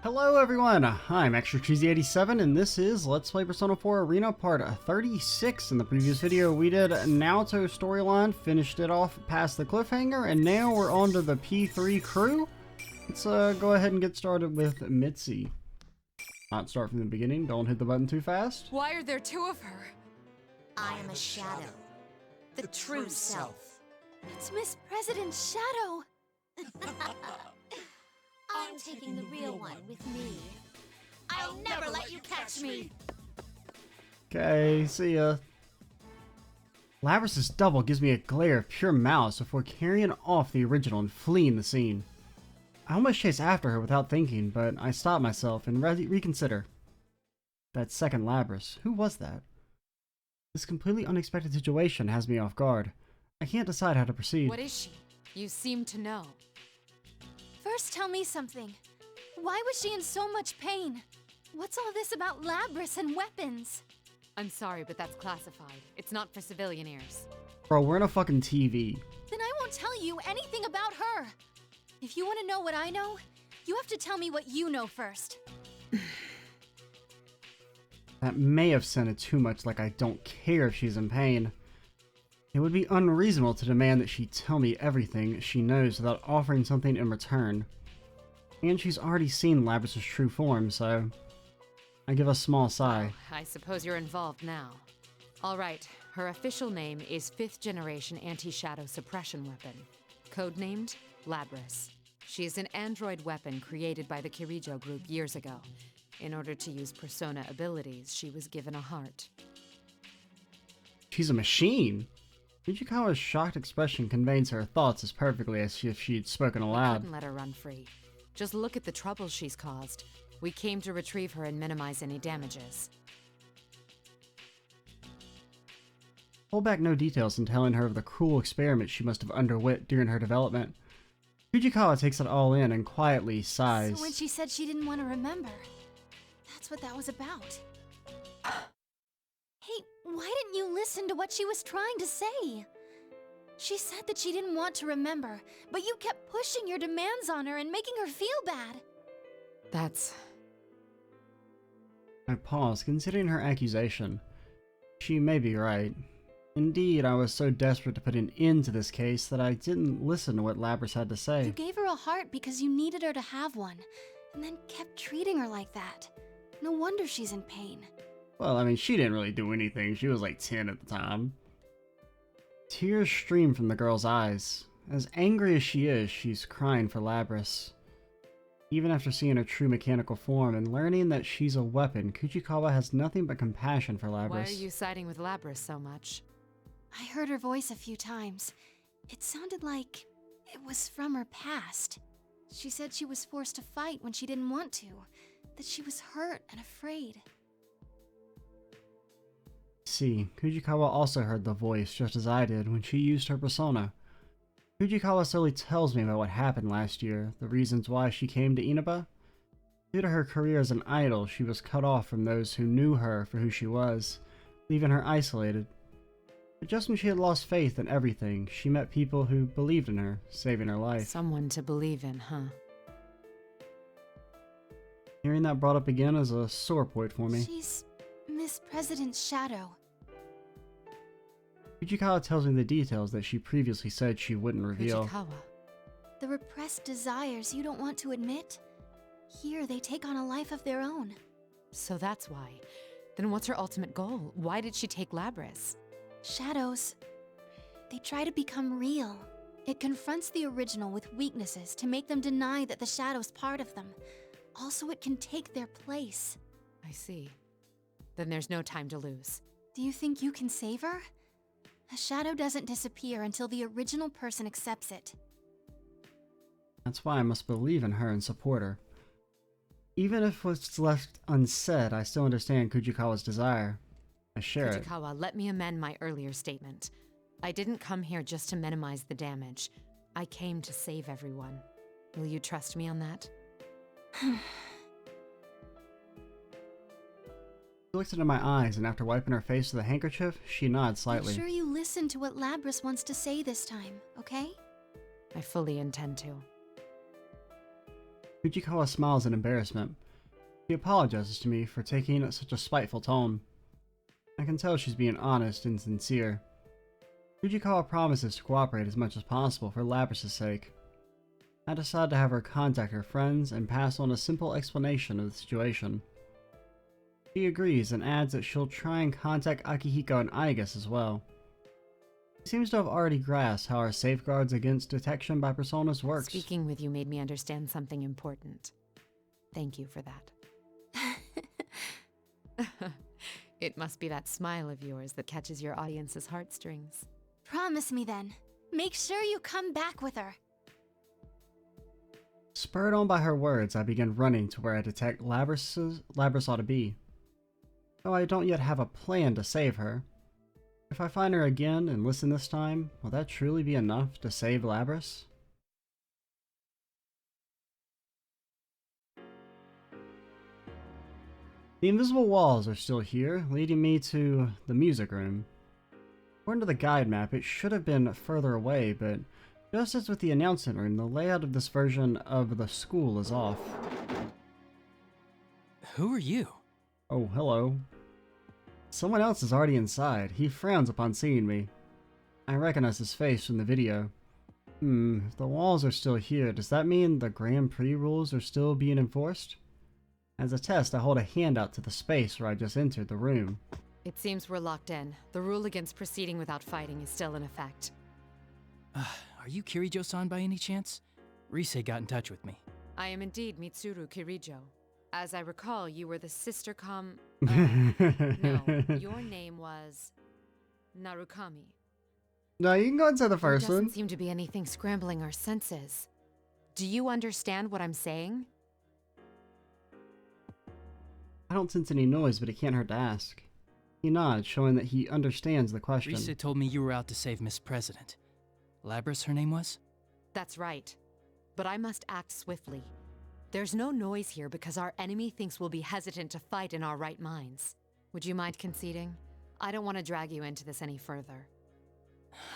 Hello everyone, I'm Extra Cheesy 87 and this is Let's Play Persona 4 Arena Part 36. In the previous video we did Naoto's storyline, finished it off past the cliffhanger, and now we're on to the P3 crew. Let's go ahead and get started with Mitzi. Not start from the beginning, don't hit the button too fast. Why are there two of her? I am a shadow. The true self. It's Miss President's shadow. I'm taking the real one with me. I'll never let you catch me. Okay, see ya. Labrys's double gives me a glare of pure malice before carrying off the original and fleeing the scene. I almost chase after her without thinking, but I stop myself and reconsider. That second Labrys, who was that? This completely unexpected situation has me off guard. I can't decide how to proceed. What is she? You seem to know. First tell me something. Why was she in so much pain? What's all this about Labrys and weapons? I'm sorry, but that's classified. It's not for civilian ears. Bro, we're in a fucking TV. Then I won't tell you anything about her. If you want to know what I know, you have to tell me what you know first. That may have sounded too much like I don't care if she's in pain. It would be unreasonable to demand that she tell me everything she knows without offering something in return. And she's already seen Labrys's true form, so I give a small sigh. Oh, I suppose you're involved now. Alright, her official name is 5th Generation Anti-Shadow Suppression Weapon. Codenamed Labrys. She is an android weapon created by the Kirijo group years ago. In order to use persona abilities, she was given a heart. She's a machine! Fujikawa's shocked expression conveys her thoughts as perfectly as if she'd spoken We aloud. couldn't let her run free. Just look at the trouble she's caused. We came to retrieve her and minimize any damages. Hold back no details in telling her of the cruel experiment she must have underwent during her development. Fujikawa takes it all in and quietly sighs. So when she said she didn't want to remember, that's what that was about. Hey, why didn't you listen to what she was trying to say? She said that she didn't want to remember, but you kept pushing your demands on her and making her feel bad. That's... I pause, considering her accusation. She may be right. Indeed, I was so desperate to put an end to this case that I didn't listen to what Labrys had to say. You gave her a heart because you needed her to have one, and then kept treating her like that. No wonder she's in pain. Well, I mean, she didn't really do anything. She was like 10 at the time. Tears stream from the girl's eyes. As angry as she is, she's crying for Labrys. Even after seeing her true mechanical form and learning that she's a weapon, Fujikawa has nothing but compassion for Labrys. Why are you siding with Labrys so much? I heard her voice a few times. It sounded like it was from her past. She said she was forced to fight when she didn't want to, that she was hurt and afraid. See, Fujikawa also heard the voice just as I did when she used her persona. Fujikawa slowly tells me about what happened last year, the reasons why she came to Inaba. Due to her career as an idol, she was cut off from those who knew her for who she was, leaving her isolated. But just when she had lost faith in everything, she met people who believed in her, saving her life. Someone to believe in, huh? Hearing that brought up again is a sore point for me. She's Miss President's shadow. Fujikawa tells me the details that she previously said she wouldn't reveal. Fujikawa. The repressed desires you don't want to admit, here they take on a life of their own. So that's why. Then what's her ultimate goal? Why did she take Labrys? Shadows, they try to become real. It confronts the original with weaknesses to make them deny that the shadow's part of them. Also, it can take their place. I see. Then there's no time to lose. Do you think you can save her? A shadow doesn't disappear until the original person accepts it. That's why I must believe in her and support her. Even if what's left unsaid, I still understand Fujikawa's desire. I share it. Fujikawa, let me amend my earlier statement. I didn't come here just to minimize the damage. I came to save everyone. Will you trust me on that? She looks into my eyes, and after wiping her face with a handkerchief, she nods slightly. Make sure you listen to what Labrys wants to say this time, okay? I fully intend to. Fujikawa smiles in embarrassment. She apologizes to me for taking such a spiteful tone. I can tell she's being honest and sincere. Fujikawa promises to cooperate as much as possible for Labrys' sake. I decide to have her contact her friends and pass on a simple explanation of the situation. She agrees and adds that she'll try and contact Akihiko and Aigus as well. She seems to have already grasped how our safeguards against detection by personas works. Speaking with you made me understand something important. Thank you for that. It must be that smile of yours that catches your audience's heartstrings. Promise me then. Make sure you come back with her. Spurred on by her words, I begin running to where I detect Labrys ought to be. Though I don't yet have a plan to save her. If I find her again and listen this time, will that truly be enough to save Labrys? The invisible walls are still here, leading me to the music room. According to the guide map, it should have been further away, but just as with the announcement room, the layout of this version of the school is off. Who are you? Oh, hello. Someone else is already inside. He frowns upon seeing me. I recognize his face from the video. If the walls are still here, does that mean the Grand Prix rules are still being enforced? As a test, I hold a hand out to the space where I just entered the room. It seems we're locked in. The rule against proceeding without fighting is still in effect. Are you Kirijo-san by any chance? Rise got in touch with me. I am indeed Mitsuru Kirijo. As I recall, you were the sister no, your name was Narukami. No, you can go into the There first doesn't one. seem to be anything scrambling our senses. Do you understand what I'm saying? I don't sense any noise, but it can't hurt to ask. He nods, showing that he understands the question. Rise told me you were out to save Miss President. Labrys, her name was? That's right. But I must act swiftly. There's no noise here because our enemy thinks we'll be hesitant to fight in our right minds. Would you mind conceding? I don't want to drag you into this any further.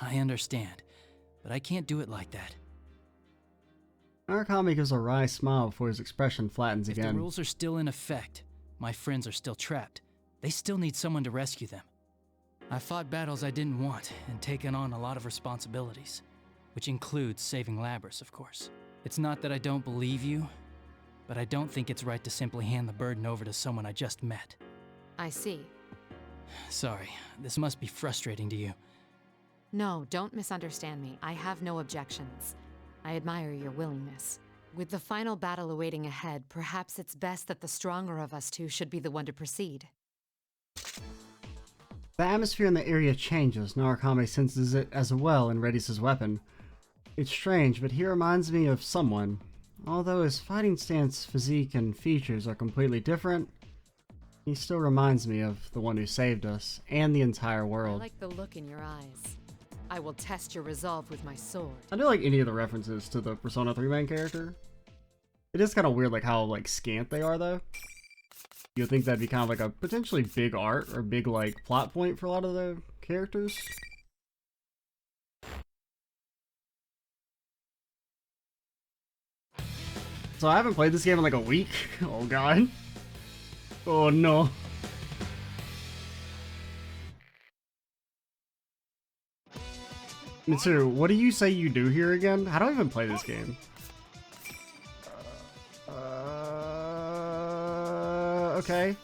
I understand, but I can't do it like that. Narukami gives a wry smile before his expression flattens If again. the rules are still in effect, my friends are still trapped. They still need someone to rescue them. I fought battles I didn't want and taken on a lot of responsibilities, which includes saving Labrys, of course. It's not that I don't believe you, but I don't think it's right to simply hand the burden over to someone I just met. I see. Sorry, this must be frustrating to you. No, don't misunderstand me. I have no objections. I admire your willingness. With the final battle awaiting ahead, perhaps it's best that the stronger of us two should be the one to proceed. The atmosphere in the area changes. Narukami senses it as well and readies his weapon. It's strange, but he reminds me of someone. Although his fighting stance, physique, and features are completely different, he still reminds me of the one who saved us, and the entire I world. like the look in your eyes. I will test your resolve with my sword. I do like any of the references to the Persona 3 main character. It is kind of weird like how like scant they are though. You'd think that'd be kind of like a potentially big art or big like plot point for a lot of the characters. So I haven't played this game in like a week. Oh god. Oh no. Mitsuru, what do you say you do here again? How do I even play this game? Okay.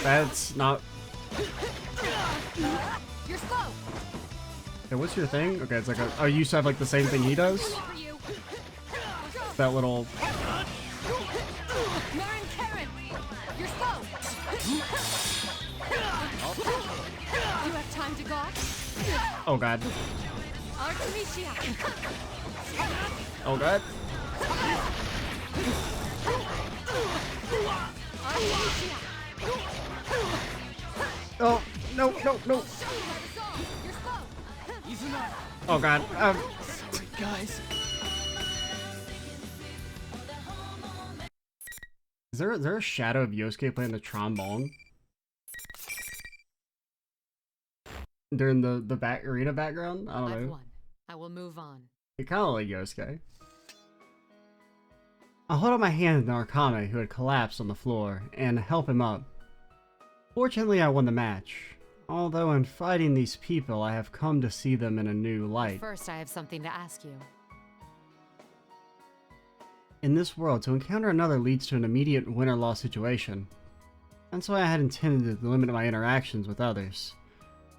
That's not... You're slow. Okay, what's your thing? Okay, it's like a... Oh, you used to have like the same thing he does? That little... You're slow. You have time to go? Oh god. Artemisia. Oh god. Artemisia. Oh, no, no, no. You're slow. Oh god. Guys, Is there a shadow of Yosuke playing the trombone? During the arena background? I don't I've know. won. I will move on. It kind of like Yosuke. I hold out my hand to Narukame, who had collapsed on the floor, and help him up. Fortunately, I won the match. Although in fighting these people, I have come to see them in a new light. First, I have something to ask you. In this world, to encounter another leads to an immediate win-or-loss situation. That's why I had intended to limit my interactions with others.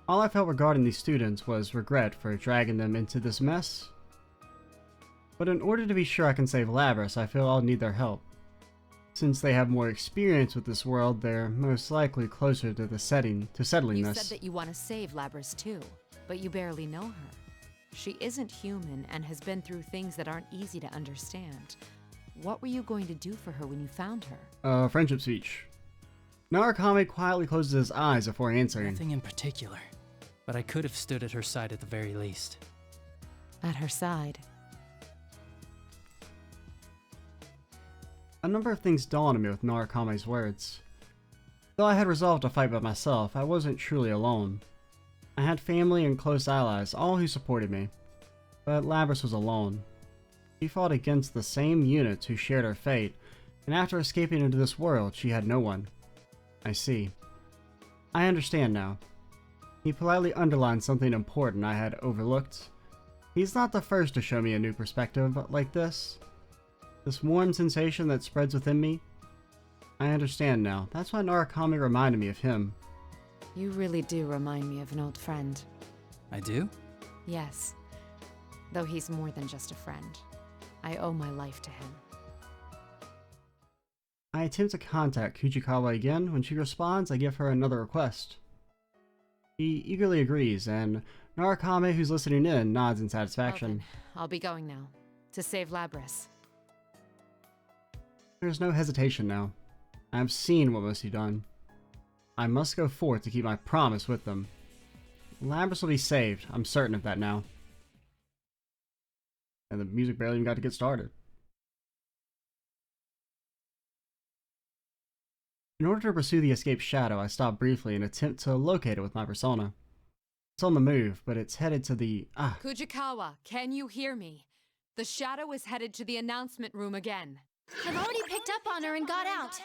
All I felt regarding these students was regret for dragging them into this mess. But in order to be sure I can save Labris, I feel I'll need their help. Since they have more experience with this world, they're most likely closer to settling You this. said that you want to save Labris too, but you barely know her. She isn't human and has been through things that aren't easy to understand. What were you going to do for her when you found her? Friendship speech. Narukame quietly closes his eyes before answering. Nothing in particular, but I could have stood at her side at the very least. At her side. A number of things dawned on me with Narukame's words. Though I had resolved to fight by myself, I wasn't truly alone. I had family and close allies, all who supported me. But Labris was alone. She fought against the same units who shared her fate, and after escaping into this world, she had no one. I see. I understand now. He politely underlined something important I had overlooked. He's not the first to show me a new perspective like this. This warm sensation that spreads within me. I understand now. That's why Narukame reminded me of him. You really do remind me of an old friend. I do? Yes. Though he's more than just a friend. I owe my life to him. I attempt to contact Kujikawa again. When she responds, I give her another request. She eagerly agrees, and Narukame, who's listening in, nods in satisfaction. Well then, I'll be going now. To save Labris. There's no hesitation now. I have seen what must be done. I must go forth to keep my promise with them. Labris will be saved. I'm certain of that now. And the music barely even got to get started. In order to pursue the escaped shadow, I stop briefly and attempt to locate it with my persona. It's on the move, but it's headed to the... Kujikawa, can you hear me? The shadow is headed to the announcement room again. I've already picked up on her and got out.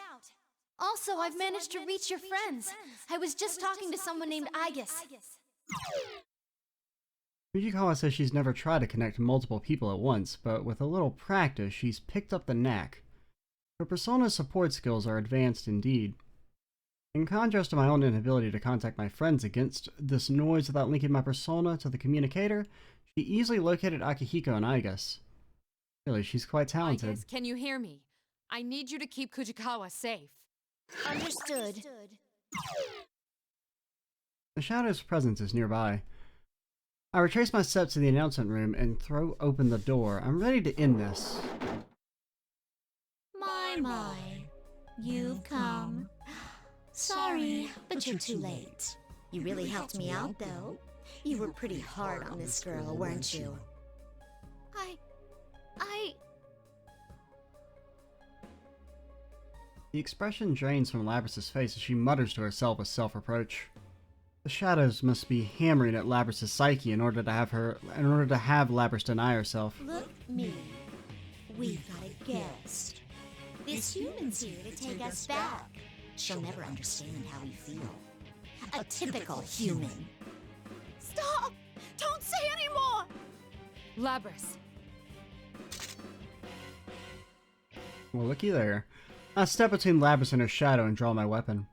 Also, I've managed to reach your friends. I was just talking to someone named Aegis. Kujikawa says she's never tried to connect multiple people at once, but with a little practice, she's picked up the knack. Her persona's support skills are advanced indeed. In contrast to my own inability to contact my friends against this noise without linking my persona to the communicator, she easily located Akihiko and Aegis. Really, she's quite talented. Aegis, can you hear me? I need you to keep Kujikawa safe. Understood. The shadow's presence is nearby. I retrace my steps to the announcement room and throw open the door. I'm ready to end this. My, you've come. Sorry, but you're too late. You really helped me out, though. You were pretty hard on this girl, weren't you? The expression drains from Labris's face as she mutters to herself with self-reproach. The shadows must be hammering at Labris's psyche in order to have Labris deny herself. Look me. We've got a guest. This human's here to take us back. She'll never understand how we feel. A typical human. Stop! Don't say any more! Labris. Well, looky there. I step between Labris and her shadow and draw my weapon.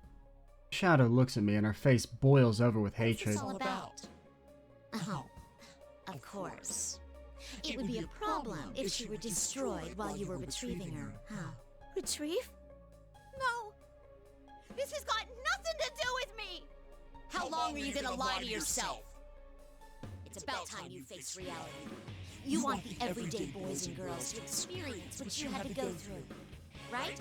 The shadow looks at me and her face boils over with hatred. What's this all about? Oh, of course. It would be a problem if she were destroyed while you were retrieving her, huh? Retrieve? No! This has got nothing to do with me! How long are you gonna lie to yourself? It's about time you face reality. You want the everyday boys and girls to experience what you had to go through, right?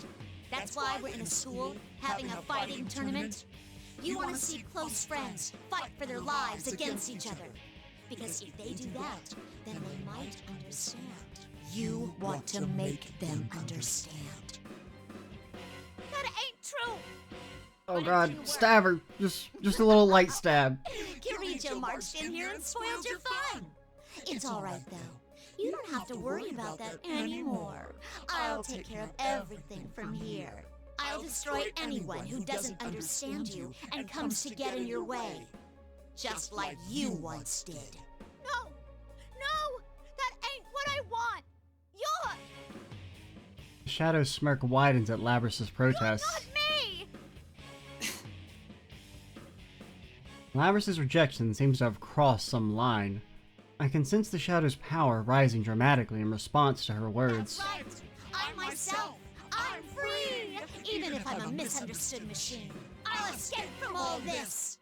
That's why we're in a school, having a fighting tournament. You want to see close friends fight for their lives against each other. Because if they do that, then they might understand. You want to make them understand. That ain't true! Oh god, stab her! Just a little light stab. Kirito marched in here and spoiled your fun. It's alright though. You don't have to worry about that anymore. I'll take care of everything from here. I'll destroy anyone who doesn't understand you and comes to get in your way. Just like you once did. No! No! That ain't what I want! You're... The Shadow's smirk widens at Labrys' protest. Not me! Labrys' rejection seems to have crossed some line. I can sense the Shadow's power rising dramatically in response to her words. That's right! I'm myself! I'm free! Even if I'm a misunderstood machine, I'll escape from all this!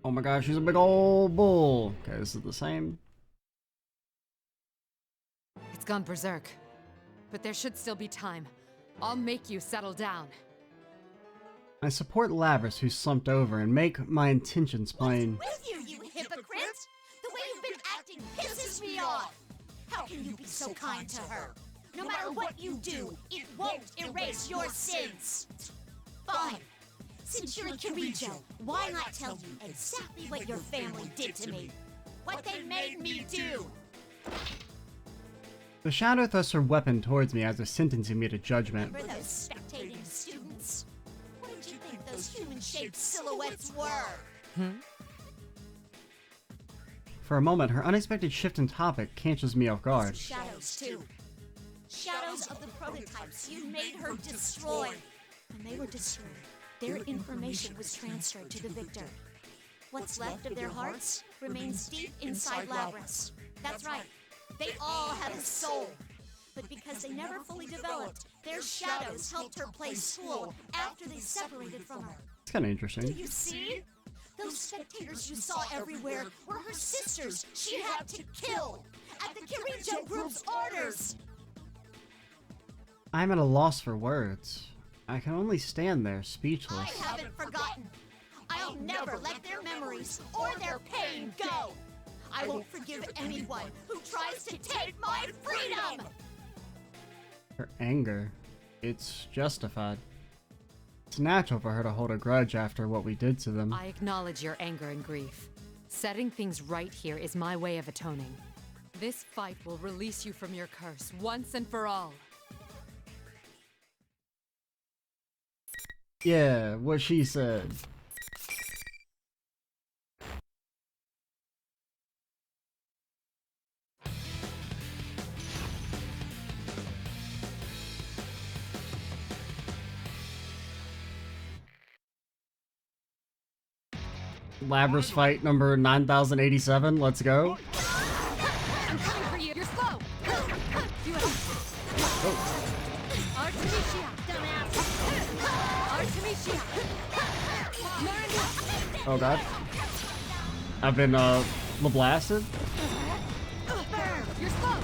Oh my gosh, she's a big old bull. Okay, this is the same. It's gone berserk. But there should still be time. I'll make you settle down. I support Labrys, who's slumped over, and make my intentions plain. What's with you, you hypocrite? The way you've been acting pisses me off! How can you be so kind to her? No matter what you do, it won't erase your sins! Fine! Since you're a Kirijo, why not tell you exactly what your family did to me? What they made me do! The Shadow thrusts her weapon towards me as if sentencing me to judgment. Remember those spectating students? What did you think those human-shaped silhouettes were? For a moment, her unexpected shift in topic catches me off guard. Shadows, too. Shadows of the prototypes you made her destroy. When they were destroyed, their information was transferred to the victor. What's left of their hearts remains deep inside Labrys. That's right. They all had a soul. But because they never fully developed, their shadows helped her play school after they separated from her. It's kind of interesting. Do you see? Those spectators you saw everywhere were her sisters she had to kill at the Kirijo group's orders. I'm at a loss for words. I can only stand there, I speechless. haven't forgotten. I'll never let their memories or their pain go. I won't forgive anyone who tries to take my freedom. Her anger, it's justified. It's natural for her to hold a grudge after what we did to them. I acknowledge your anger and grief. Setting things right here is my way of atoning. This fight will release you from your curse once and for all. Yeah, what she said. Labrys fight number 9087, let's go. I'm coming for you. You're slow. Do it. Artemisia, dumbass. Artemisia. Oh god. I've been, blasted. You're slow.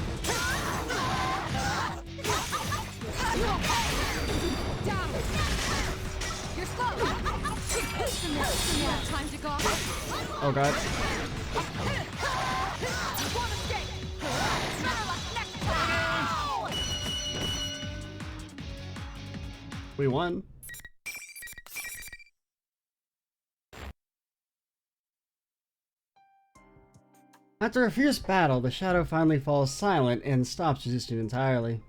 Down. You're slow. Time to go. Oh god. We won. After a fierce battle, the Shadow finally falls silent and stops resisting entirely.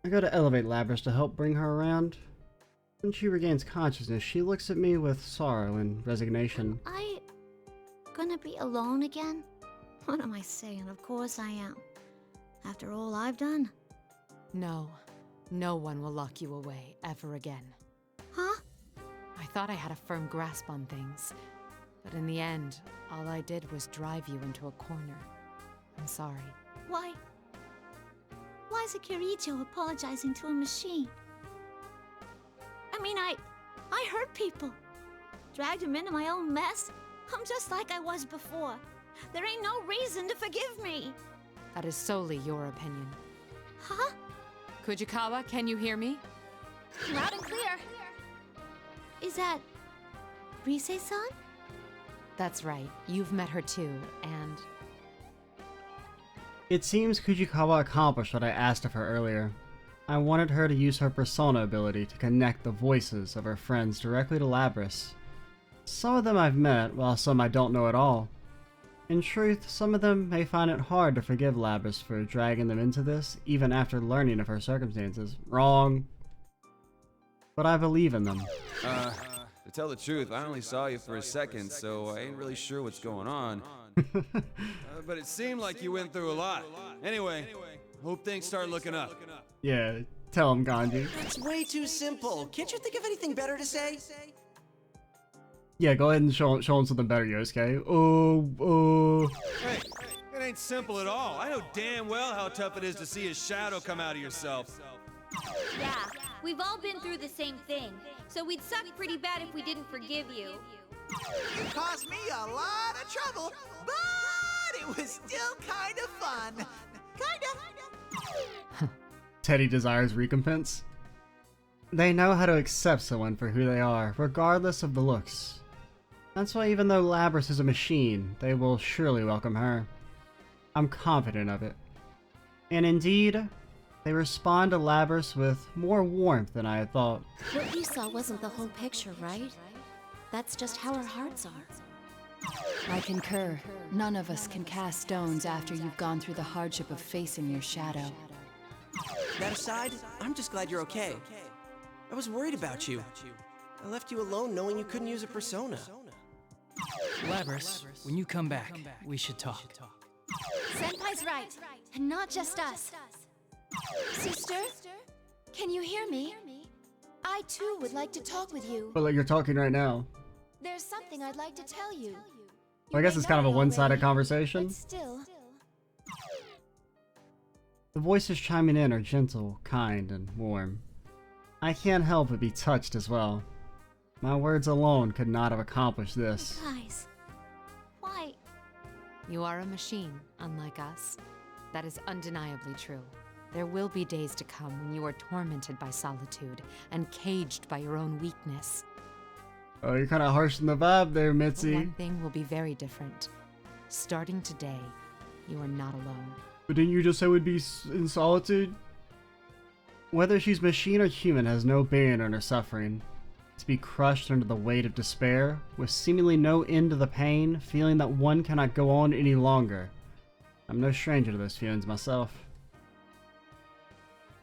I go to elevate Labrys to help bring her around. When she regains consciousness, she looks at me with sorrow and resignation. I gonna be alone again? What am I saying? Of course I am. After all I've done. No. No one will lock you away ever again. Huh? I thought I had a firm grasp on things. But in the end, all I did was drive you into a corner. I'm sorry. Why is a Kirijo apologizing to a machine? I mean, I hurt people. Dragged them into my own mess. I'm just like I was before. There ain't no reason to forgive me. That is solely your opinion. Huh? Kujikawa, can you hear me? Loud and clear. Is that Rise-san? That's right. You've met her too, and It seems Kujikawa accomplished what I asked of her earlier. I wanted her to use her persona ability to connect the voices of her friends directly to Labrys. Some of them I've met, while some I don't know at all. In truth, some of them may find it hard to forgive Labrys for dragging them into this, even after learning of her circumstances. Wrong. But I believe in them. To tell the truth, I only saw you for a second, so I ain't really sure what's going on. But it seemed like you went through a lot. Anyway, hope things start looking up. Yeah, tell him, Ganji. That's way too simple. Can't you think of anything better to say? Yeah, go ahead and show him something better, Yosuke. Hey, it ain't simple at all. I know damn well how tough it is to see a shadow come out of yourself. Yeah, we've all been through the same thing, so we'd suck pretty bad if we didn't forgive you. You caused me a lot of trouble, but it was still kind of fun. Kinda. Teddy desires recompense. They know how to accept someone for who they are, regardless of the looks. That's why even though Labrys is a machine, they will surely welcome her. I'm confident of it. And indeed, they respond to Labrys with more warmth than I had thought. What you saw wasn't the whole picture, right? That's just how our hearts are. I concur. None of us can cast stones after you've gone through the hardship of facing your shadow. That aside, I'm just glad you're okay. I was worried about you. I left you alone knowing you couldn't use a persona. Labrys, when you come back, we should talk. Senpai's right, and not just us. Sister, can you hear me? I too would like to talk with you. But like you're talking right now. There's something I'd like to tell you. Well, I guess it's kind of a one-sided conversation. But still. The voices chiming in are gentle, kind, and warm. I can't help but be touched as well. My words alone could not have accomplished this. Guys, why? You are a machine, unlike us. That is undeniably true. There will be days to come when you are tormented by solitude and caged by your own weakness. Oh, you're kind of harsh in the vibe there, But Mitzi. one thing will be very different. Starting today, you are not alone. But didn't you just say we'd be in solitude? Whether she's machine or human has no bearing on her suffering. To be crushed under the weight of despair, with seemingly no end to the pain, feeling that one cannot go on any longer. I'm no stranger to those feelings myself.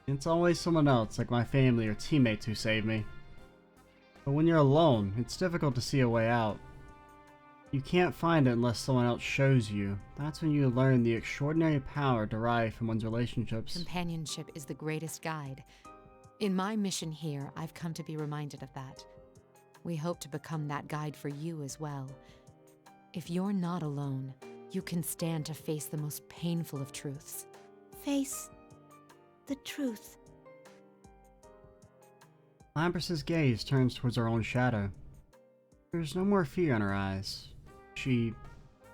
It's always someone else, like my family or teammates, who save me. But when you're alone, it's difficult to see a way out. You can't find it unless someone else shows you. That's when you learn the extraordinary power derived from one's relationships. Companionship is the greatest guide. In my mission here, I've come to be reminded of that. We hope to become that guide for you as well. If you're not alone, you can stand to face the most painful of truths. Face the truth. Labrys' gaze turns towards her own shadow. There's no more fear in her eyes. She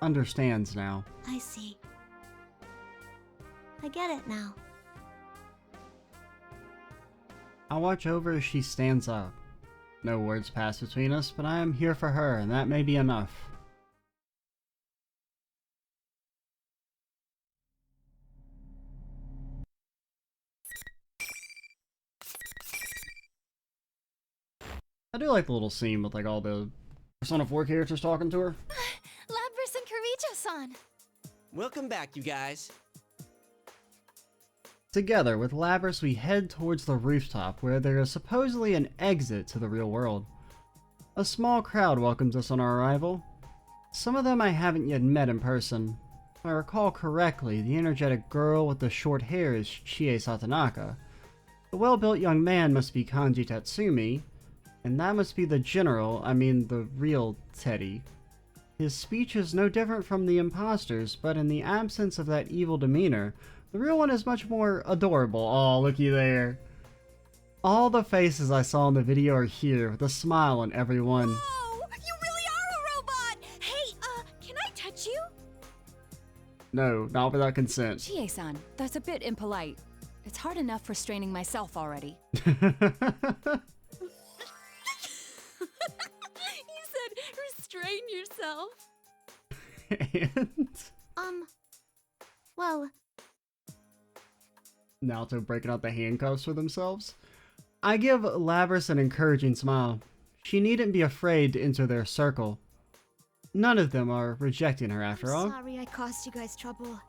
understands now. I see. I get it now. I watch over as she stands up. No words pass between us, but I am here for her, and that may be enough. I do like the little scene with like all the Persona 4 characters talking to her. Labrys and Kirijo-san. Welcome back, you guys. Together with Labrys, we head towards the rooftop where there is supposedly an exit to the real world. A small crowd welcomes us on our arrival. Some of them I haven't yet met in person. If I recall correctly, the energetic girl with the short hair is Chie Satonaka. The well-built young man must be Kanji Tatsumi, and that must be the the real Teddy. His speech is no different from the imposter's, but in the absence of that evil demeanor, the real one is much more adorable. Aw, looky there. All the faces I saw in the video are here, with a smile on every one. Oh, you really are a robot! Hey, can I touch you? No, not without consent. Chie-san, that's a bit impolite. It's hard enough restraining myself already. You said restrain yourself. And Well, Naoto breaking out the handcuffs for themselves. I give Labrys an encouraging smile. She needn't be afraid to enter their circle. none of them are rejecting her after all. I'm sorry I caused you guys trouble.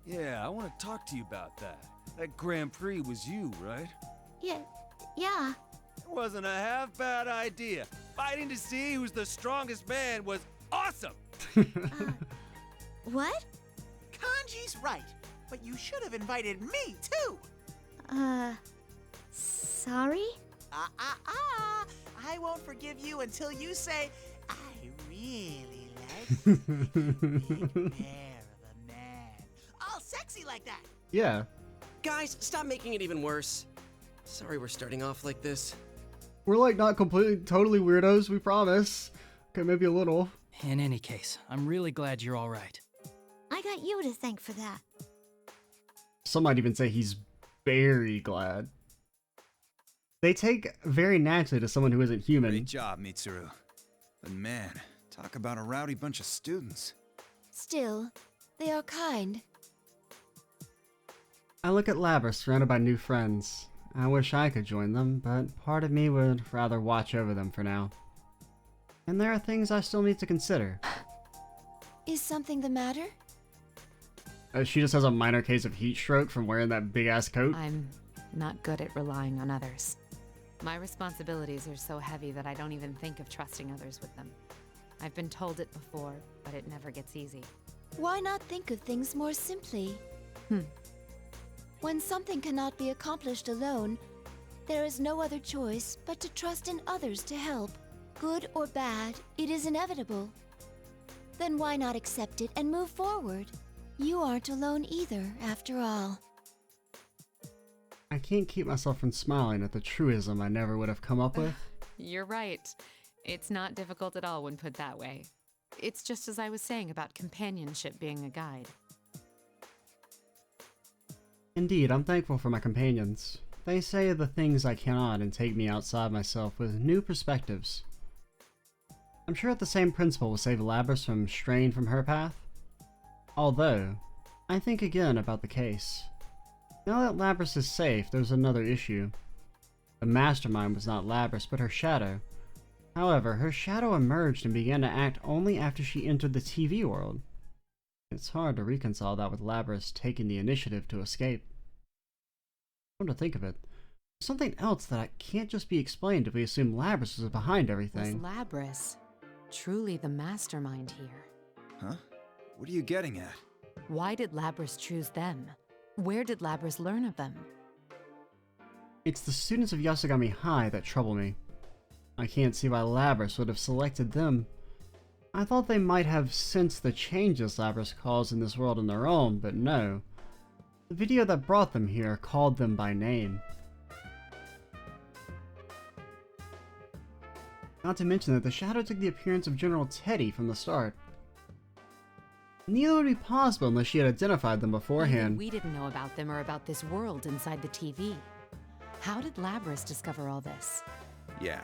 Yeah, I want to talk to you about that. That Grand Prix was you, right? Yeah. It wasn't a half bad idea. Fighting to see who's the strongest man was awesome! What? Kanji's right, but you should have invited me too. Sorry? I won't forgive you until you say, I really like this big pair of a man. All sexy like that. Yeah. Guys, stop making it even worse. Sorry we're starting off like this. We're like not completely, totally weirdos, we promise. Okay, maybe a little. In any case, I'm really glad you're all right. I got you to thank for that. Some might even say he's very glad. They take very naturally to someone who isn't human. Great job, Mitsuru. But man, talk about a rowdy bunch of students. Still, they are kind. I look at Labrys surrounded by new friends. I wish I could join them, but part of me would rather watch over them for now. And there are things I still need to consider. Is something the matter? She just has a minor case of heat stroke from wearing that big-ass coat. I'm not good at relying on others. My responsibilities are so heavy that I don't even think of trusting others with them. I've been told it before, but it never gets easy. Why not think of things more simply? When something cannot be accomplished alone, there is no other choice but to trust in others to help. Good or bad, it is inevitable. Then why not accept it and move forward? You aren't alone either, after all. I can't keep myself from smiling at the truism I never would have come up with. You're right. It's not difficult at all when put that way. It's just as I was saying about companionship being a guide. Indeed, I'm thankful for my companions. They say the things I cannot and take me outside myself with new perspectives. I'm sure that the same principle will save Labrys from straying from her path. Although, I think again about the case. Now that Labrys is safe, there's another issue. The mastermind was not Labrys, but her shadow. However, her shadow emerged and began to act only after she entered the TV world. It's hard to reconcile that with Labrys taking the initiative to escape. Come to think of it, there's something else that can't just be explained if we assume Labrys was behind everything. Was Labrys truly the mastermind here? Huh? What are you getting at? Why did Labrys choose them? Where did Labrys learn of them? It's the students of Yasogami High that trouble me. I can't see why Labrys would have selected them. I thought they might have sensed the changes Labrys caused in this world on their own, but no. The video that brought them here called them by name. Not to mention that the shadow took the appearance of General Teddy from the start. Neither would be possible unless she had identified them beforehand. Even we didn't know about them or about this world inside the TV. How did Labrys discover all this? Yeah,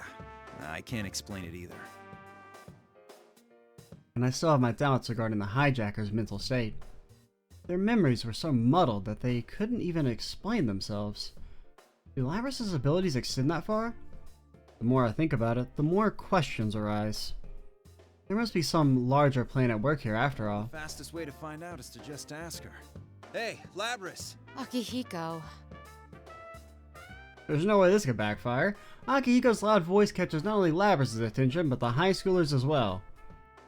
I can't explain it either. And I still have my doubts regarding the hijackers' mental state. Their memories were so muddled that they couldn't even explain themselves. Do Labrys' abilities extend that far? The more I think about it, the more questions arise. There must be some larger plan at work here after all. The fastest way to find out is to just ask her. Hey, Labrys! Akihiko. There's no way this could backfire. Akihiko's loud voice catches not only Labrys' attention, but the high schoolers as well.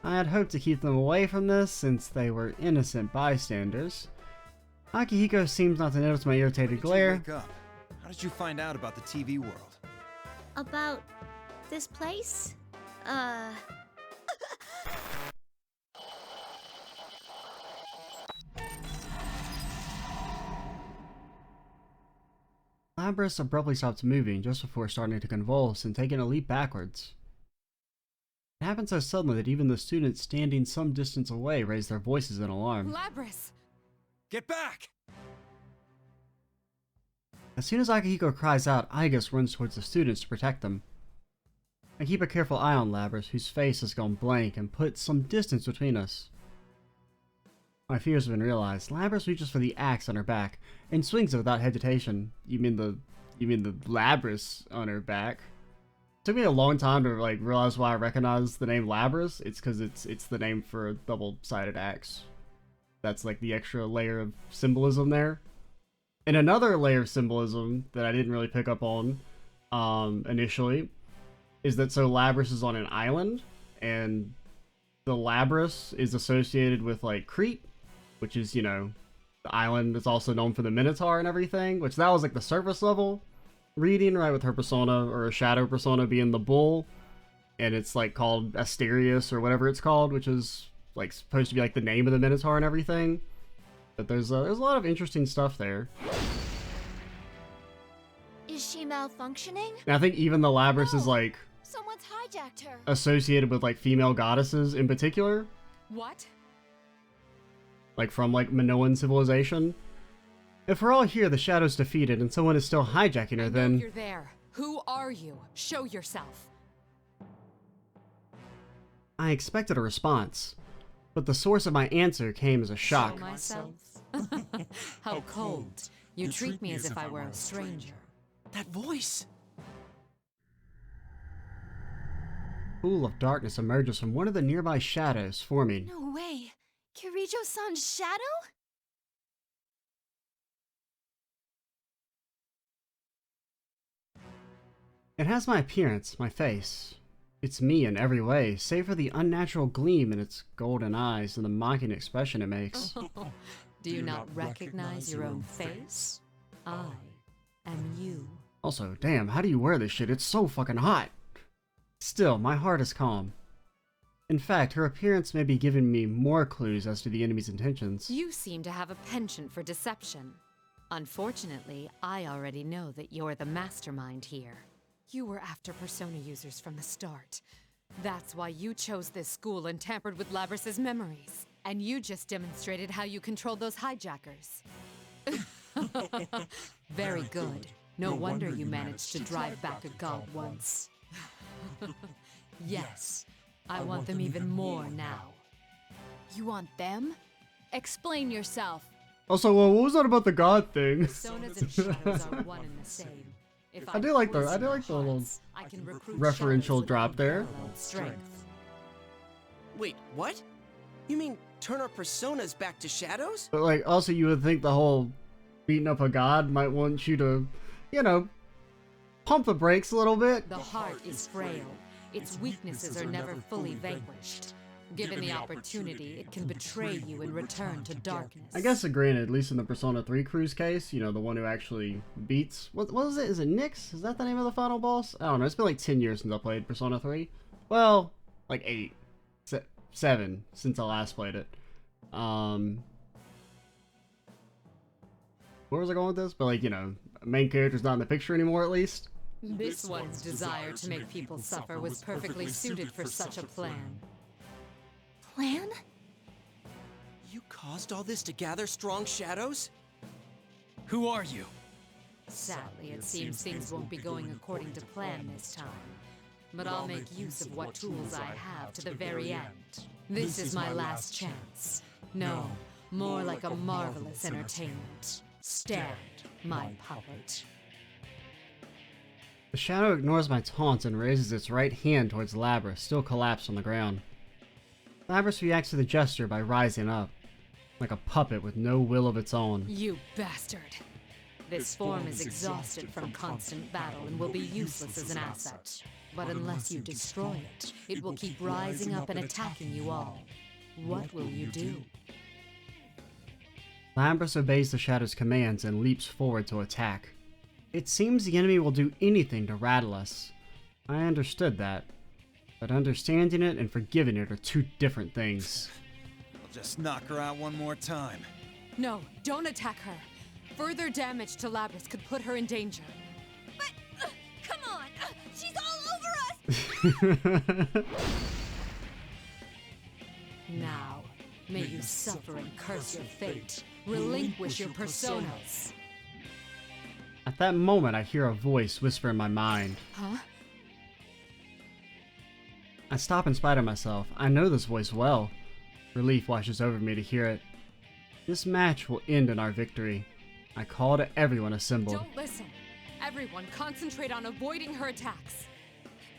I had hoped to keep them away from this, since they were innocent bystanders. Akihiko seems not to notice my irritated glare. Wake up. How did you find out about the TV world? About this place? Labrys abruptly stops moving just before starting to convulse and taking a leap backwards. It happened so suddenly that even the students standing some distance away raised their voices in alarm. Labrys! Get back! As soon as Akihiko cries out, Aigus runs towards the students to protect them. I keep a careful eye on Labrys, whose face has gone blank, and put some distance between us. My fears have been realized. Labrys reaches for the axe on her back and swings it without hesitation. You mean the Labrys on her back? Took me a long time to like realize why I recognize the name Labrys. It's because it's the name for a double-sided axe. That's like the extra layer of symbolism there. And another layer of symbolism that I didn't really pick up on initially is that so Labrys is on an island, and the Labrys is associated with like Crete, which is, you know, the island that's also known for the Minotaur and everything, which that was like the surface level reading, right, with her persona, or a shadow persona being the bull, and it's like called Asterius or whatever it's called, which is like supposed to be like the name of the Minotaur and everything. But there's a lot of interesting stuff there. Is she malfunctioning? And I think even the Labrys is like Someone's hijacked her. associated with like female goddesses in particular, What? like from like Minoan civilization. If we're all here, the Shadow's defeated, and someone is still hijacking her, then You're there. Who are you? Show yourself. I expected a response, but the source of my answer came as a shock. Show myself? How cold. You treat me as if I were a stranger. That voice! A pool of darkness emerges from one of the nearby shadows, forming. No way. Kirijo-san's shadow? It has my appearance, my face. It's me in every way, save for the unnatural gleam in its golden eyes and the mocking expression it makes. Do you not recognize your own face? I am you. Also, damn, how do you wear this shit? It's so fucking hot! Still, my heart is calm. In fact, her appearance may be giving me more clues as to the enemy's intentions. You seem to have a penchant for deception. Unfortunately, I already know that you're the mastermind here. You were after Persona users from the start. That's why you chose this school and tampered with Labrys' memories. And you just demonstrated how you controlled those hijackers. Very good. No wonder you managed to drive back a god once. Yes, I want them even more now. You want them? Explain yourself. Also, well, what was that about the god thing? Personas and shadows are one and the same. If I do like the poison their little hearts, I can recruit referential shadows with drop there. unparalleled strength. Wait, what? You mean turn our personas back to shadows? But like, also you would think the whole beating up a god might want you to, you know, pump the brakes a little bit. The heart is frail. Its weaknesses are never fully vanquished. Given the opportunity, it can betray you and return to darkness. I guess granted, at least in the Persona 3 crew's case, you know, the one who actually beats... What was it? Is it Nyx? Is that the name of the final boss? I don't know. It's been like 10 years since I played Persona 3. Well, like 8. 7 since I last played it. Where was I going with this? But like, you know, main character's not in the picture anymore at least. This one's desire to make people suffer was perfectly suited for such a plan. Plan? You caused all this to gather strong shadows? Who are you? Sadly, it seems things won't be going according to plan this time. But I'll make use of what tools I have to the very end. This is my last chance. No, more like a marvelous entertainment. Stand, my puppet. The shadow ignores my taunts and raises its right hand towards Labrys, still collapsed on the ground. Labrys reacts to the gesture by rising up, like a puppet with no will of its own. You bastard! This form is exhausted from constant battle and will be useless as an asset. But unless you destroy it, it will keep rising up and attacking you all. What will you do? Labrys obeys the shadow's commands and leaps forward to attack. It seems the enemy will do anything to rattle us. I understood that. But understanding it and forgiving it are two different things. I'll just knock her out one more time. No, don't attack her. Further damage to Labrys could put her in danger. But, come on! She's all over us! Now, may you suffer and curse your fate. Relinquish your personas. At that moment, I hear a voice whisper in my mind. Huh? I stop in spite of myself. I know this voice well. Relief washes over me to hear it. This match will end in our victory. I call to everyone assembled. Don't listen. Everyone concentrate on avoiding her attacks.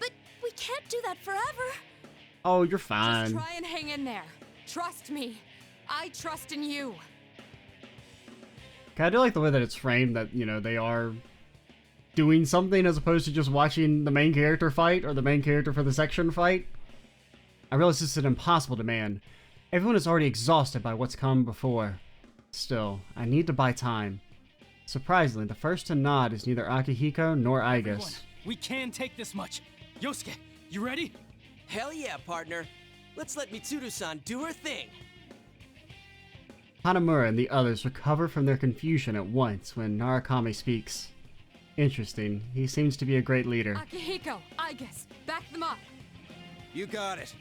But We can't do that forever. Oh, you're Just fine. try and hang in there. Trust me. I trust in you. I do like the way that it's framed, that, you know, they are doing something as opposed to just watching the main character fight or the main character for the section fight. I realize this is an impossible demand. Everyone is already exhausted by what's come before. Still, I need to buy time. Surprisingly, the first to nod is neither Akihiko nor Everyone, Aigus. we can take this much. Yosuke, you ready? Hell yeah, partner. Let's let Mitsuru-san do her thing. Hanamura and the others recover from their confusion at once when Narukami speaks. Interesting. He seems to be a great leader. Akihiko, Aigus, back them up. You got it.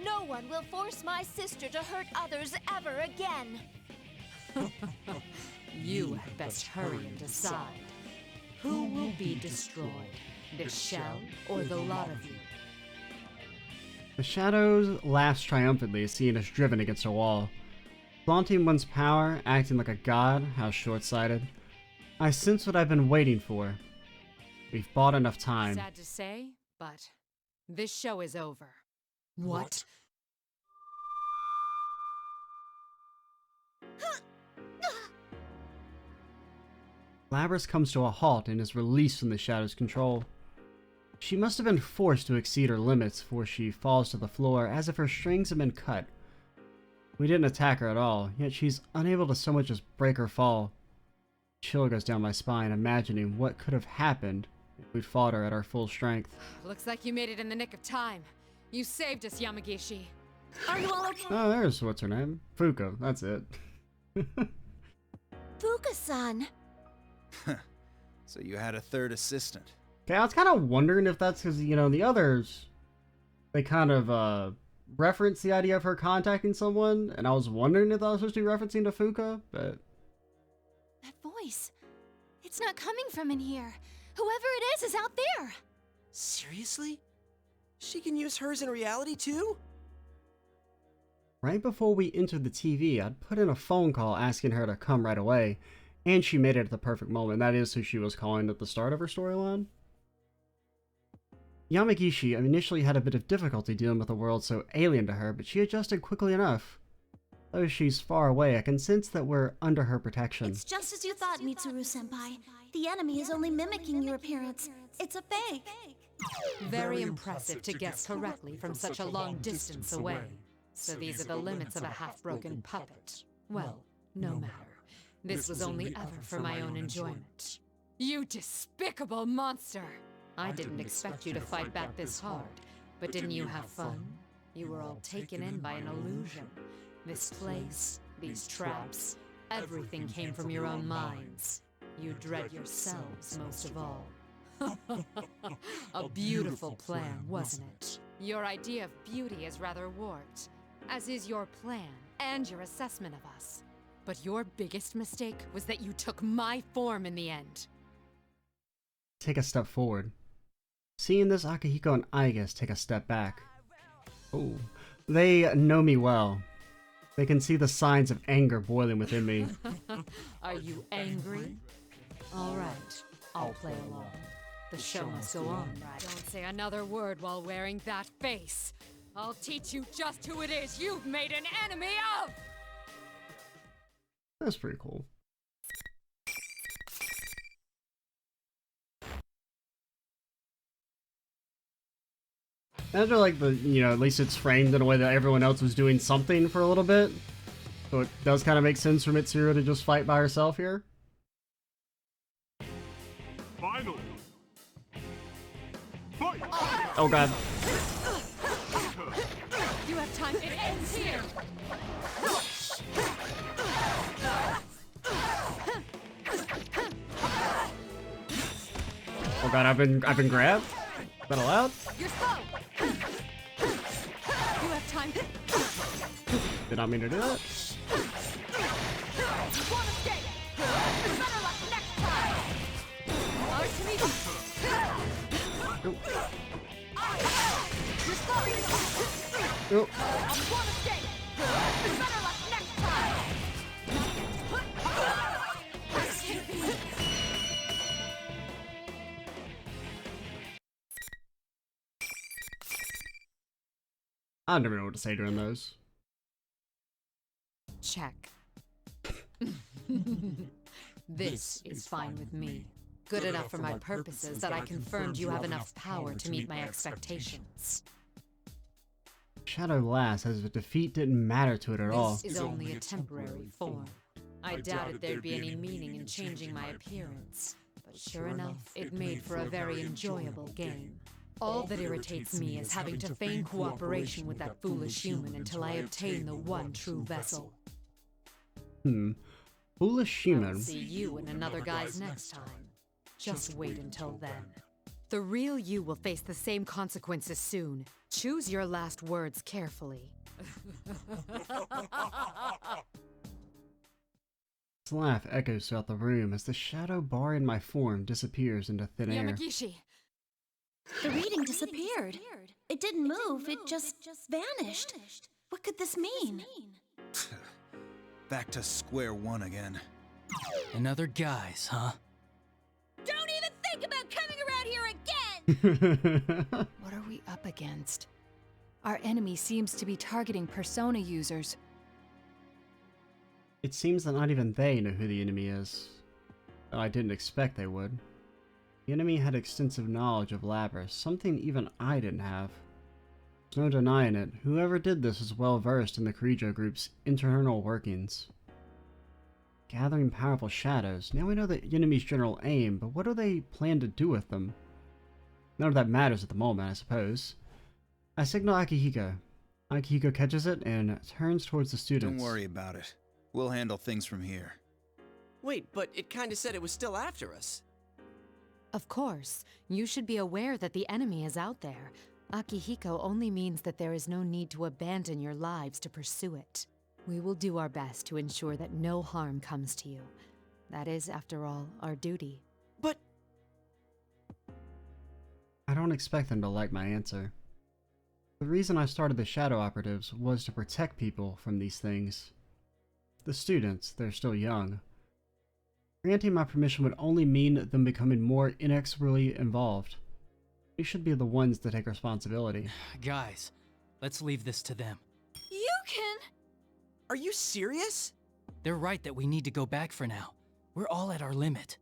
No one will force my sister to hurt others ever again. You had best hurry and decide. Who will be destroyed? The shell or the lot of you? The Shadows laughs triumphantly as seeing us driven against a wall. Flaunting one's power, acting like a god, how short-sighted. I sense what I've been waiting for. We've bought enough time. Sad to say, but this show is over. What? Labrys comes to a halt and is released from the Shadow's control. She must have been forced to exceed her limits, for she falls to the floor as if her strings have been cut. We didn't attack her at all, yet she's unable to so much as break her fall. Chill goes down my spine, imagining what could have happened if we'd fought her at our full strength. Looks like you made it in the nick of time. You saved us, Yamagishi. Are you all okay? Oh, there's what's her name. Fuko, that's it. Fuka-san. So you had a third assistant. Okay, I was kind of wondering if that's because, you know, the others, they kind of, reference the idea of her contacting someone, and I was wondering if that was supposed to be referencing to Fuka, but... That voice. It's not coming from in here. Whoever it is out there. Seriously? She can use hers in reality too? Right before we entered the TV, I'd put in a phone call asking her to come right away, and she made it at the perfect moment. That is who she was calling at the start of her storyline. Yamagishi initially had a bit of difficulty dealing with a world so alien to her, but she adjusted quickly enough. Though she's far away, I can sense that we're under her protection. It's just as you thought, Mitsuru-senpai. The enemy is only mimicking your appearance. It's a fake. Very impressive to guess correctly from such a long distance away. So these are the limits of a half-broken puppet. Well, no matter. This was only ever for my own enjoyment. You despicable monster! I didn't expect you to fight back this hard, but didn't you have fun? You were all taken in by an illusion. This place, these traps, everything came from your own minds. You dread yourselves most of all. A beautiful plan, wasn't it? Your idea of beauty is rather warped, as is your plan and your assessment of us. But your biggest mistake was that you took my form in the end. Take a step forward. Seeing this, Akihiko and Aigus take a step back. Oh, they know me well. They can see the signs of anger boiling within me. Are you angry? All right, I'll play along. The show must go on, right? Don't say another word while wearing that face. I'll teach you just who it is you've made an enemy of! That's pretty cool. After like the, you know, at least it's framed in a way that everyone else was doing something for a little bit. So it does kind of make sense for Mitsuru to just fight by herself here. Final. Fight. Oh god. You have time, it ends here! Oh god, I've been grabbed? Is that allowed? You're slow! You have time. Did not mean to do that. You won't escape! Better luck next time! Artemisia! Nope. You're slow! Nope. You won't escape! Better luck next time! I never know what to say during those. Check. This is fine with me. Good enough for my purposes that I confirmed you have enough power to meet my expectations. Shadow laughs as if defeat didn't matter to it at all. This is only a temporary form. I doubted there'd be any meaning in changing my appearance, but sure enough, it made for a very enjoyable game. All that irritates me is having to feign cooperation with that foolish human until I obtain the one true vessel. Foolish I'll human. see you and another guy's next time. Just wait until then. The real you will face the same consequences soon. Choose your last words carefully. His laugh echoes throughout the room as the shadow bar in my form disappears into thin air. Yamagishi! The reading disappeared. It didn't move, it just vanished. What could this mean? Back to square one again. Another guys, huh? Don't even think about coming around here again! What are we up against? Our enemy seems to be targeting Persona users. It seems that not even they know who the enemy is. Though I didn't expect they would. The enemy had extensive knowledge of Labrys, something even I didn't have. There's no denying it, whoever did this was well versed in the Kirijo group's internal workings. Gathering powerful shadows, now we know the enemy's general aim, but what do they plan to do with them? None of that matters at the moment, I suppose. I signal Akihiko. Akihiko catches it and turns towards the students. Don't worry about it. We'll handle things from here. Wait, but it kinda said it was still after us. Of course, you should be aware that the enemy is out there. Akihiko only means that there is no need to abandon your lives to pursue it. We will do our best to ensure that no harm comes to you. That is, after all, our duty. But... I don't expect them to like my answer. The reason I started the Shadow Operatives was to protect people from these things. The students, they're still young. Granting my permission would only mean them becoming more inexorably involved. We should be the ones to take responsibility. Guys, let's leave this to them. You can... Are you serious? They're right that we need to go back for now. We're all at our limit.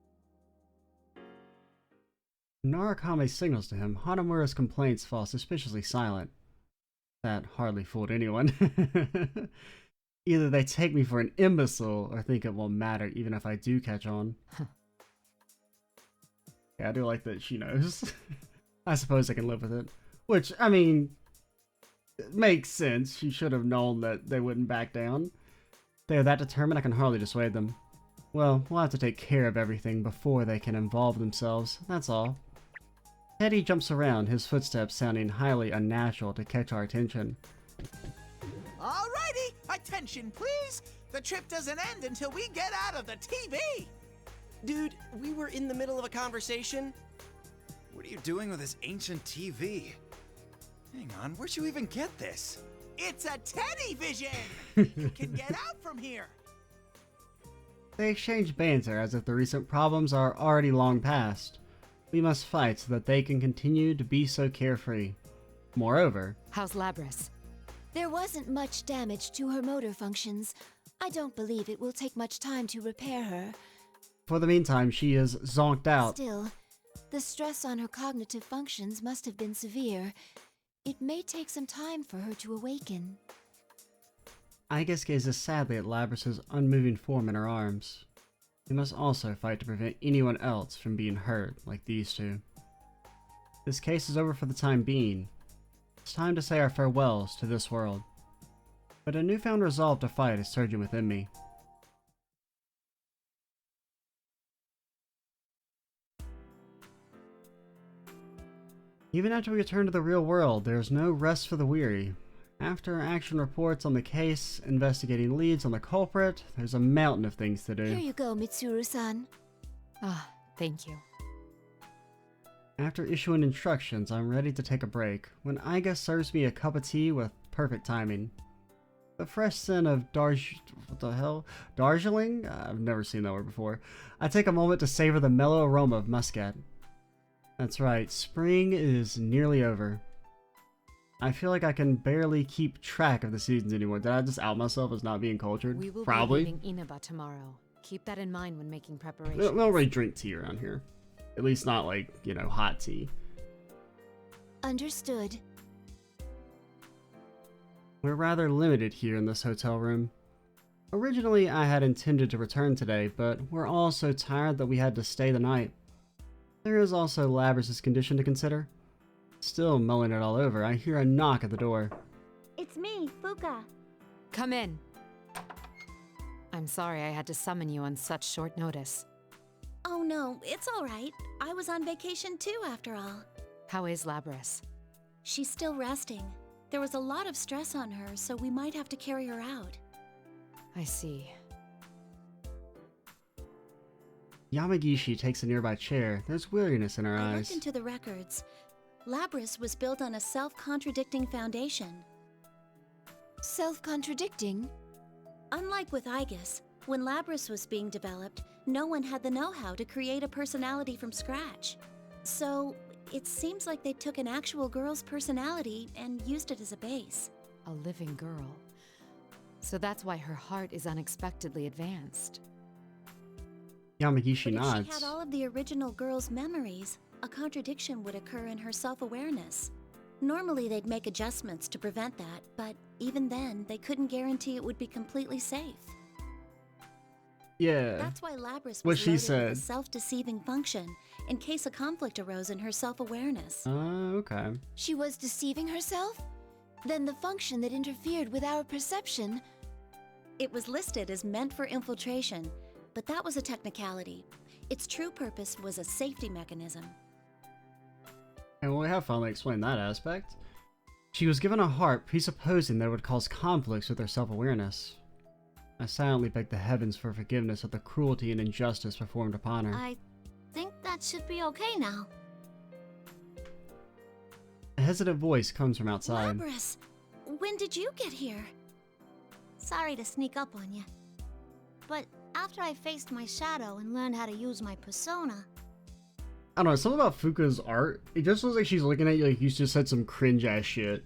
Narukame signals to him. Hanamura's complaints fall suspiciously silent. That hardly fooled anyone. Either they take me for an imbecile or think it won't matter even if I do catch on. Yeah, I do like that she knows. I suppose I can live with it. Which, I mean, it makes sense. She should have known that they wouldn't back down. They are that determined I can hardly dissuade them. Well, we'll have to take care of everything before they can involve themselves, that's all. Teddy jumps around, his footsteps sounding highly unnatural to catch our attention. Alrighty, attention please! The trip doesn't end until we get out of the TV! Dude, we were in the middle of a conversation. What are you doing with this ancient TV? Hang on, where'd you even get this? It's a Teddy Vision! You can get out from here! They exchange banter as if the recent problems are already long past. We must fight so that they can continue to be so carefree. Moreover, How's Labrys? There wasn't much damage to her motor functions. I don't believe it will take much time to repair her. for the meantime, she is zonked out. Still, the stress on her cognitive functions must have been severe. It may take some time for her to awaken. Igus gazes sadly at Labrys' unmoving form in her arms. We must also fight to prevent anyone else from being hurt like these two. This case is over for the time being. It's time to say our farewells to this world. But a newfound resolve to fight is surging within me. Even after we return to the real world, there is no rest for the weary. After action reports on the case, investigating leads on the culprit, there's a mountain of things to do. Here you go, Mitsuru-san. Ah, thank you. After issuing instructions, I'm ready to take a break, when Iga serves me a cup of tea with perfect timing. The fresh scent of Darjeeling? I've never seen that word before. I take a moment to savor the mellow aroma of muscat. That's right, spring is nearly over. I feel like I can barely keep track of the seasons anymore. Did I just out myself as not being cultured? We will Probably. be leaving Inaba tomorrow. Keep that in mind when making preparations. We don't really drink tea around here. At least not like, you know, hot tea. Understood. We're rather limited here in this hotel room. Originally, I had intended to return today, but we're all so tired that we had to stay the night. There is also Labrys' condition to consider. Still mulling it all over, I hear a knock at the door. It's me, Fuka. Come in. I'm sorry I had to summon you on such short notice. Oh no, it's alright. I was on vacation too, after all. How is Labrys? She's still resting. There was a lot of stress on her, so we might have to carry her out. I see. Yamagishi takes a nearby chair. There's weariness in her I eyes. looked into the records. Labrys was built on a self-contradicting foundation. Self-contradicting? Unlike with Aegis, when Labrys was being developed, no one had the know-how to create a personality from scratch. So, it seems like they took an actual girl's personality and used it as a base. A living girl. So that's why her heart is unexpectedly advanced. Yamagishi But if nods. she had all of the original girl's memories, a contradiction would occur in her self-awareness. Normally they'd make adjustments to prevent that, but even then, they couldn't guarantee it would be completely safe. Yeah. That's why Labrys What was she loaded said. with a self-deceiving function, in case a conflict arose in her self-awareness. Okay. She was deceiving herself? Then the function that interfered with our perception... It was listed as meant for infiltration, but that was a technicality. Its true purpose was a safety mechanism. And we have finally explained that aspect. She was given a heart, presupposing that it would cause conflicts with her self-awareness. I silently begged the heavens for forgiveness of the cruelty and injustice performed upon her. I think that should be okay now. A hesitant voice comes from outside. Labrys, when did you get here? Sorry to sneak up on you. But after I faced my shadow and learned how to use my persona... I don't know, something about Fuka's art, it just looks like she's looking at you like you just said some cringe-ass shit.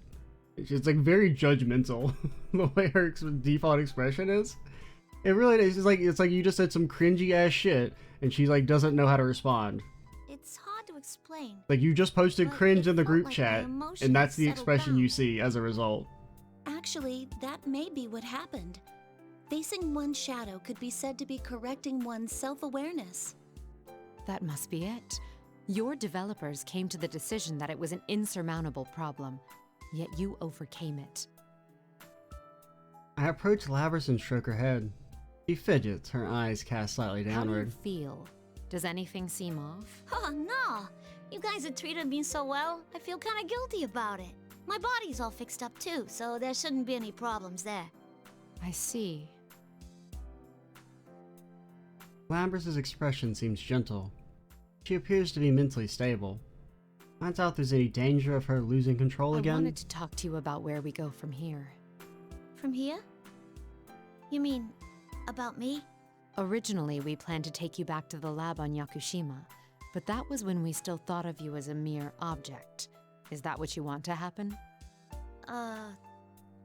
It's like very judgmental, the way her default expression is. It really is. It's like you just said some cringy-ass shit, and she like doesn't know how to respond. It's hard to explain. Like you just posted But cringe it in the felt group like my chat, emotions and that's the settled expression down. you see as a result. Actually, that may be what happened. Facing one's shadow could be said to be correcting one's self-awareness. That must be it. Your developers came to the decision that it was an insurmountable problem, yet you overcame it. I approach Labrys and stroke her head. She fidgets, her eyes cast slightly How do you downward. feel? Does anything seem off? Oh, no! You guys have treated me so well, I feel kinda guilty about it. My body's all fixed up too, so there shouldn't be any problems there. I see. Labrys' expression seems gentle. She appears to be mentally stable. I doubt there's any danger of her losing control I again. wanted to talk to you about where we go from here. From here? You mean, about me? Originally, we planned to take you back to the lab on Yakushima, but that was when we still thought of you as a mere object. Is that what you want to happen?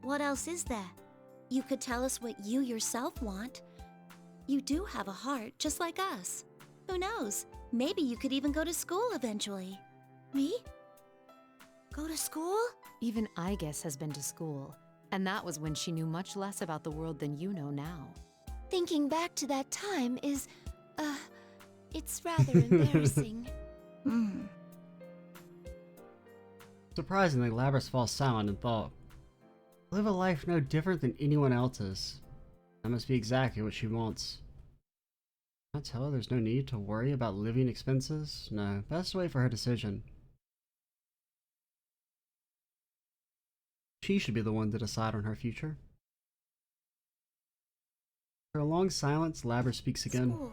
What else is there? You could tell us what you yourself want. You do have a heart, just like us. Who knows? Maybe you could even go to school eventually. Me? Go to school? Even Aegis has been to school, and that was when she knew much less about the world than you know now. Thinking back to that time is, it's rather embarrassing. Surprisingly, Labrys falls silent in thought. Live a life no different than anyone else's. That must be exactly what she wants. Can I tell her there's no need to worry about living expenses? No, best wait for her decision. She should be the one to decide on her future. After a long silence, Labrys speaks again. School.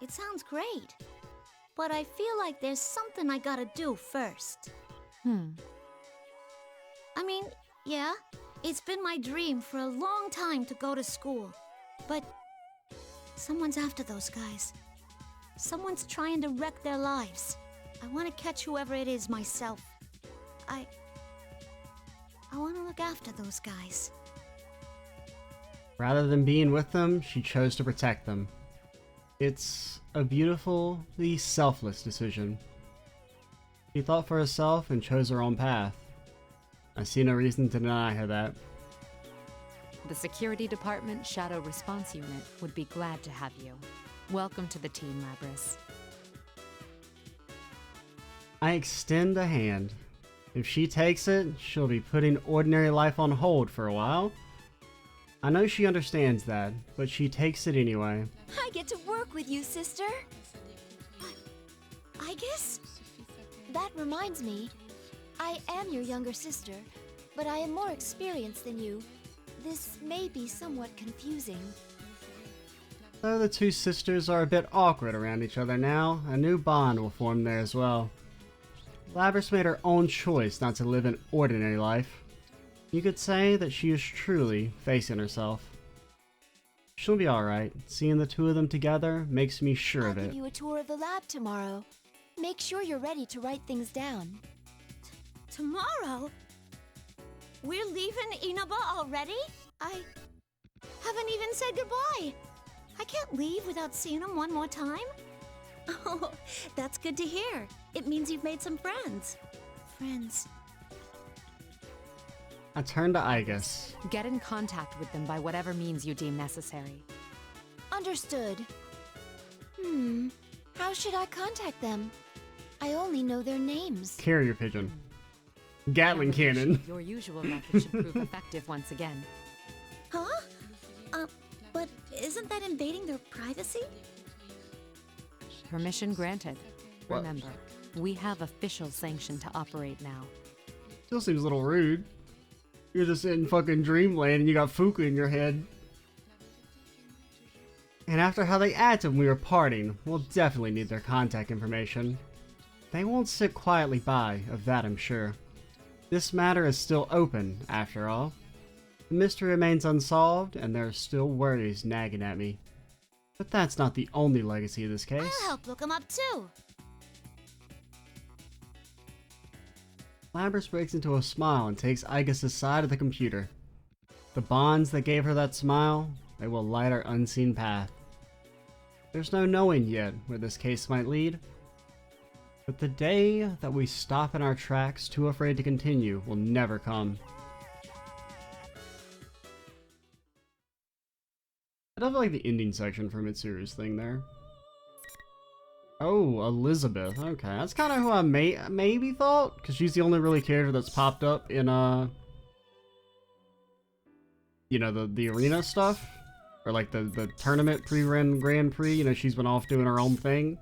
It sounds great. But I feel like there's something I gotta do first. I mean, yeah, it's been my dream for a long time to go to school. But someone's after those guys. Someone's trying to wreck their lives. I want to catch whoever it is myself. I want to look after those guys. Rather than being with them, she chose to protect them. It's a beautifully selfless decision. She thought for herself and chose her own path. I see no reason to deny her that. The Security Department Shadow Response Unit would be glad to have you. Welcome to the team, Labrys. I extend a hand. If she takes it, she'll be putting ordinary life on hold for a while. I know she understands that, but she takes it anyway. I get to work with you, sister. I guess? That reminds me. I am your younger sister, but I am more experienced than you. This may be somewhat confusing. Though the two sisters are a bit awkward around each other now, a new bond will form there as well. Labrys made her own choice not to live an ordinary life. You could say that she is truly facing herself. She'll be alright. Seeing the two of them together makes me sure of I'll it. give you a tour of the lab tomorrow. Make sure you're ready to write things down. Tomorrow? We're leaving Inaba already? I haven't even said goodbye. I can't leave without seeing him one more time. Oh, that's good to hear. It means you've made some friends. Friends. I turn to Igus. Get in contact with them by whatever means you deem necessary. Understood. How should I contact them? I only know their names. Carrier pigeon. Gatling cannon. Your usual method should prove effective once again. Huh? But isn't that invading their privacy? Permission granted. What? Remember, we have official sanction to operate now. Still seems a little rude. You're just in fucking dreamland and you got Fuku in your head. And after how they acted when we were parting, we'll definitely need their contact information. They won't sit quietly by, of that I'm sure. This matter is still open, after all. The mystery remains unsolved, and there are still worries nagging at me. But that's not the only legacy of this case. I'll help look him up too. Labrys breaks into a smile and takes Igus' side of the computer. The bonds that gave her that smile, they will light our unseen path. There's no knowing yet where this case might lead. But the day that we stop in our tracks, too afraid to continue, will never come. I don't like the ending section for Mitsuru's thing there. Oh, Elizabeth. Okay, that's kind of who I maybe thought, because she's the only really character that's popped up in, you know, the arena stuff. Or like the tournament Grand Prix, you know, she's been off doing her own thing.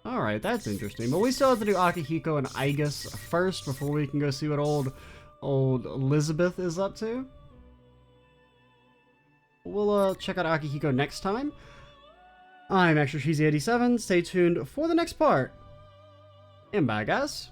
Alright, that's interesting. But we still have to do Akihiko and Igus first before we can go see what old Elizabeth is up to. We'll check out Akihiko next time. I'm Extra Cheesy 87. Stay tuned for the next part. And bye, guys.